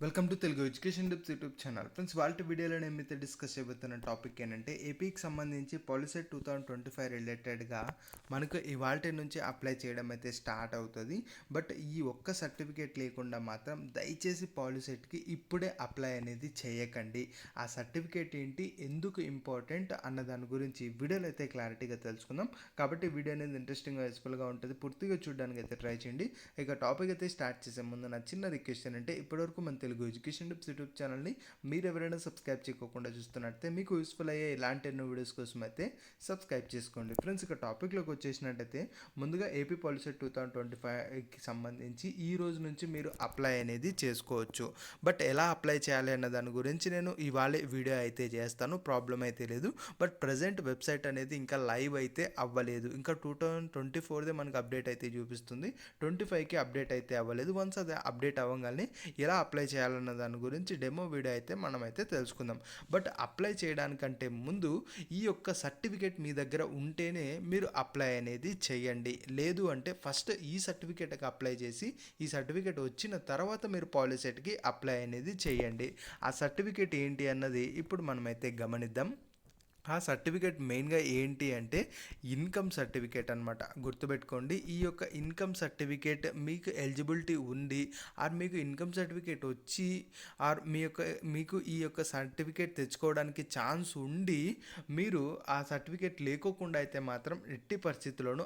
Welcome to Telugu education tips YouTube channel. Friends, వాళ్ళ వీడియోలో ఏమైతే డిస్కస్ చేయబోతున్న టాపిక్ ఏంటంటే ఏపీకి సంబంధించి పాలిసెట్ 2025 రిలేటెడ్గా మనకు ఇవాళ నుంచి అప్లై చేయడం అయితే స్టార్ట్ అవుతుంది. బట్ ఈ ఒక్క సర్టిఫికేట్ లేకుండా మాత్రం దయచేసి పాలిసెట్కి ఇప్పుడే అప్లై అనేది చేయకండి. ఆ సర్టిఫికేట్ ఏంటి, ఎందుకు ఇంపార్టెంట్ అన్న దాని గురించి వీడియోలో అయితే క్లారిటీగా తెలుసుకుందాం. కాబట్టి వీడియో అనేది ఇంట్రెస్టింగ్గా యూస్ఫుల్గా ఉంటుంది. పూర్తిగా చూడడానికి అయితే ట్రై చేయండి. ఇక టాపిక్ అయితే స్టార్ట్ చేసే ముందు నా చిన్న రిక్వెస్ట్ ఏంటంటే ఇప్పటివరకు మన తెలుగు ఎడ్యుకేషన్ టిప్స్ యూట్యూబ్ ఛానల్ని మీరు ఎవరైనా సబ్స్క్రైబ్ చేయకుండా చూస్తున్నట్టే మీకు యూస్ఫుల్ అయ్యే ఇలాంటి ఎన్నో వీడియోస్ కోసం అయితే సబ్స్క్రైబ్ చేసుకోండి. ఫ్రెండ్స్, ఇక టాపిక్లోకి వచ్చేసినట్టయితే ముందుగా ఏపీ పాలిసీ 2025కి సంబంధించి ఈ రోజు నుంచి మీరు అప్లై అనేది చేసుకోవచ్చు. బట్ ఎలా అప్లై చేయాలి అన్న దాని గురించి నేను ఇవాళ వీడియో అయితే చేస్తాను, ప్రాబ్లం అయితే లేదు. బట్ ప్రజెంట్ వెబ్సైట్ అనేది ఇంకా లైవ్ అయితే అవ్వలేదు. ఇంకా 2024దే మనకు అప్డేట్ అయితే చూపిస్తుంది, 25కి అప్డేట్ అయితే అవ్వలేదు. వన్స్ అది అప్డేట్ అవ్వగానే ఎలా అప్లై చేయాలన్న దాని గురించి డెమో వీడియో అయితే మనమైతే తెలుసుకుందాం. బట్ అప్లై చేయడానికంటే ముందు ఈ యొక్క సర్టిఫికేట్ మీ దగ్గర ఉంటేనే మీరు అప్లై అనేది చేయండి. లేదు అంటే ఫస్ట్ ఈ సర్టిఫికేట్కి అప్లై చేసి ఈ సర్టిఫికేట్ వచ్చిన తర్వాత మీరు పాలిసెట్కి అప్లై అనేది చేయండి. ఆ సర్టిఫికేట్ ఏంటి అన్నది ఇప్పుడు మనమైతే గమనిద్దాం. ఆ సర్టిఫికేట్ మెయిన్గా ఏంటి అంటే ఇన్కమ్ సర్టిఫికేట్ అనమాట. గుర్తుపెట్టుకోండి, ఈ యొక్క ఇన్కమ్ సర్టిఫికేట్ మీకు ఎలిజిబిలిటీ ఉంది ఆర్ మీకు ఇన్కమ్ సర్టిఫికేట్ వచ్చి ఆర్ మీకు ఈ యొక్క సర్టిఫికేట్ తెచ్చుకోవడానికి ఛాన్స్ ఉండి మీరు ఆ సర్టిఫికేట్ లేకోకుండా అయితే మాత్రం ఎట్టి పరిస్థితుల్లోనూ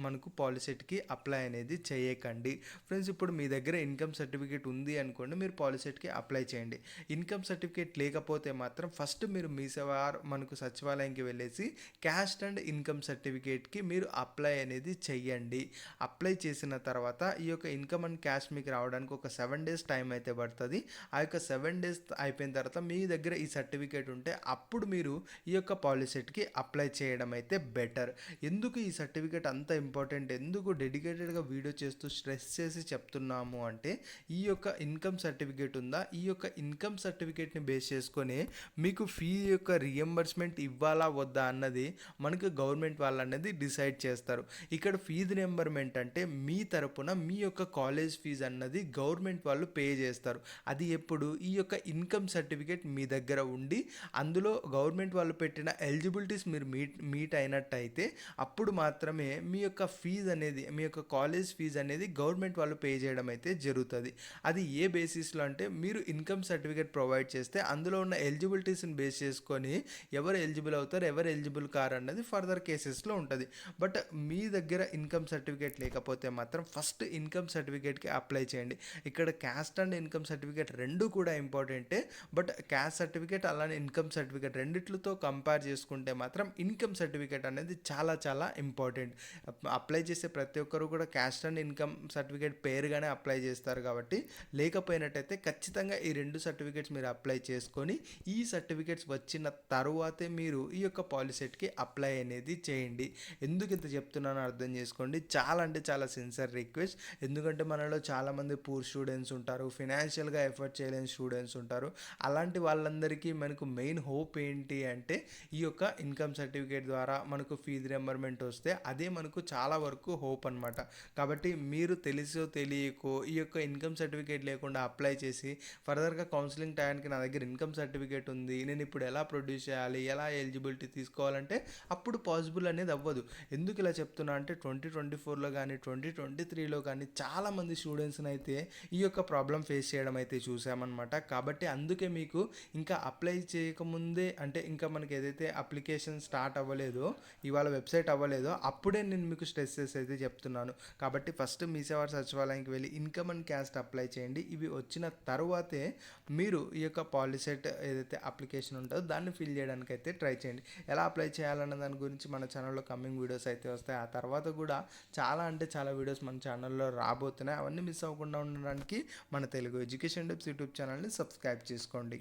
మనకు పాలిసెట్కి అప్లై అనేది చేయకండి. ఫ్రెండ్స్, ఇప్పుడు మీ దగ్గర ఇన్కమ్ సర్టిఫికేట్ ఉంది అనుకోండి, మీరు పాలిసెట్కి అప్లై చేయండి. ఇన్కమ్ సర్టిఫికేట్ లేకపోతే మాత్రం ఫస్ట్ మీరు మీ సేవ మనకు సచివాలయంకి వెళ్ళేసి క్యాస్ట్ అండ్ ఇన్కమ్ సర్టిఫికేట్కి మీరు అప్లై అనేది చెయ్యండి. అప్లై చేసిన తర్వాత ఈ యొక్క ఇన్కమ్ అండ్ క్యాస్ట్ మీకు రావడానికి ఒక 7 days టైం అయితే పడుతుంది. ఆ యొక్క 7 days అయిపోయిన తర్వాత మీ దగ్గర ఈ సర్టిఫికేట్ ఉంటే అప్పుడు మీరు ఈ యొక్క పాలిసెట్కి అప్లై చేయడం అయితే బెటర్. ఎందుకు ఈ సర్టిఫికేట్ అంత ఇంపార్టెంట్, ఎందుకు డెడికేటెడ్గా వీడియో చేస్తూ స్ట్రెస్ చేసి చెప్తున్నాము అంటే ఈ యొక్క ఇన్కమ్ సర్టిఫికేట్ ఉందా, ఈ యొక్క ఇన్కమ్ సర్టిఫికేట్ని బేస్ చేసుకొని మీకు ఫీ యొక్క రియంబర్స్మెంట్ ఇవ్వాలా వద్దా అన్నది మనకు గవర్నమెంట్ వాళ్ళు అనేది డిసైడ్ చేస్తారు. ఇక్కడ ఫీజు రియంబర్మెంట్ అంటే మీ తరపున మీ యొక్క కాలేజ్ ఫీజు అన్నది గవర్నమెంట్ వాళ్ళు పే చేస్తారు. అది ఎప్పుడు ఈ యొక్క ఇన్కమ్ సర్టిఫికేట్ మీ దగ్గర ఉండి అందులో గవర్నమెంట్ వాళ్ళు పెట్టిన ఎలిజిబిలిటీస్ మీరు మీట్ అయినట్టయితే అప్పుడు మాత్రమే మీ యొక్క ఫీజు అనేది, మీ యొక్క కాలేజ్ ఫీజు అనేది గవర్నమెంట్ వాళ్ళు పే చేయడం అయితే జరుగుతుంది. అది ఏ బేసిస్లో అంటే మీరు ఇన్కమ్ సర్టిఫికేట్ ప్రొవైడ్ చేస్తే అందులో ఉన్న ఎలిజిబిలిటీస్ని బేస్ చేసుకొని ఎవరు ఎలిజిబుల్ అవుతారు, ఎవరు ఎలిజిబుల్ కారు అన్నది ఫర్దర్ కేసెస్లో ఉంటుంది. బట్ మీ దగ్గర ఇన్కమ్ సర్టిఫికేట్ లేకపోతే మాత్రం ఫస్ట్ ఇన్కమ్ సర్టిఫికేట్కి అప్లై చేయండి. ఇక్కడ క్యాస్ట్ అండ్ ఇన్కమ్ సర్టిఫికేట్ రెండు కూడా ఇంపార్టెంటే. బట్ క్యాస్ట్ సర్టిఫికేట్ అలానే ఇన్కమ్ సర్టిఫికేట్ రెండిట్లతో కంపేర్ చేసుకుంటే మాత్రం ఇన్కమ్ సర్టిఫికేట్ అనేది చాలా చాలా ఇంపార్టెంట్. అప్లై చేసే ప్రతి ఒక్కరు కూడా క్యాస్ట్ అండ్ ఇన్కమ్ సర్టిఫికేట్ పేరుగానే అప్లై చేస్తారు కాబట్టి లేకపోయినట్టయితే ఖచ్చితంగా ఈ రెండు సర్టిఫికేట్స్ మీరు అప్లై చేసుకొని ఈ సర్టిఫికేట్స్ వచ్చిన తరువాతే మీరు ఈ యొక్క పాలిసెట్కి అప్లై అనేది చేయండి. ఎందుకు ఇంత చెప్తున్నానో అర్థం చేసుకోండి. చాలా అంటే చాలా సిన్సియర్ రిక్వెస్ట్. ఎందుకంటే మనలో చాలామంది పూర్ స్టూడెంట్స్ ఉంటారు, ఫినాన్షియల్గా ఎఫర్ట్ చేయలేని స్టూడెంట్స్ ఉంటారు. అలాంటి వాళ్ళందరికీ మనకు మెయిన్ హోప్ ఏంటి అంటే ఈ యొక్క ఇన్కమ్ సర్టిఫికేట్ ద్వారా మనకు ఫీజు రియంబర్మెంట్ వస్తే అదే మనకు చాలా వరకు హోప్ అనమాట. కాబట్టి మీరు తెలుసో తెలియకో ఈ యొక్క ఇన్కమ్ సర్టిఫికేట్ లేకుండా అప్లై చేసి ఫర్దర్గా కౌన్సిలింగ్ టైంకి నా దగ్గర ఇన్కమ్ సర్టిఫికేట్ ఉంది, నేను ఇప్పుడు ఎలా ప్రొడ్యూస్ చేయాలి, ఎలా ఎలిజిబిలిటీ తీసుకోవాలంటే అప్పుడు పాసిబుల్ అనేది అవ్వదు. ఎందుకు ఇలా చెప్తున్నా అంటే 2024లో కానీ 2023లో కానీ చాలామంది స్టూడెంట్స్ని అయితే ఈ యొక్క ప్రాబ్లం ఫేస్ చేయడం అయితే చూసామన్నమాట. కాబట్టి అందుకే మీకు ఇంకా అప్లై చేయకముందే అంటే ఇంకా మనకి ఏదైతే అప్లికేషన్ స్టార్ట్ అవ్వలేదో, ఇవాళ వెబ్సైట్ అవ్వలేదో అప్పుడే నేను మీకు స్ట్రెస్ చేసి అయితే చెప్తున్నాను. కాబట్టి ఫస్ట్ మీ సేవ సచివాలయానికి వెళ్ళి ఇన్కమ్ అండ్ క్యాస్ట్ అప్లై చేయండి. ఇవి వచ్చిన తరువాతే మీరు ఈ యొక్క పాలిసెట్ ఏదైతే అప్లికేషన్ ఉంటుందో దాన్ని ఫిల్ చేయడానికి అయితే ట్రై చేయండి. ఎలా అప్లై చేయాలన్న దాని గురించి మన ఛానల్లో కమింగ్ వీడియోస్ అయితే వస్తాయి. ఆ తర్వాత కూడా చాలా అంటే చాలా వీడియోస్ మన ఛానల్లో రాబోతున్నాయి. అవన్నీ మిస్ అవ్వకుండా ఉండడానికి మన తెలుగు ఎడ్యుకేషన్ టిప్స్ యూట్యూబ్ ఛానల్ని సబ్స్క్రైబ్ చేసుకోండి.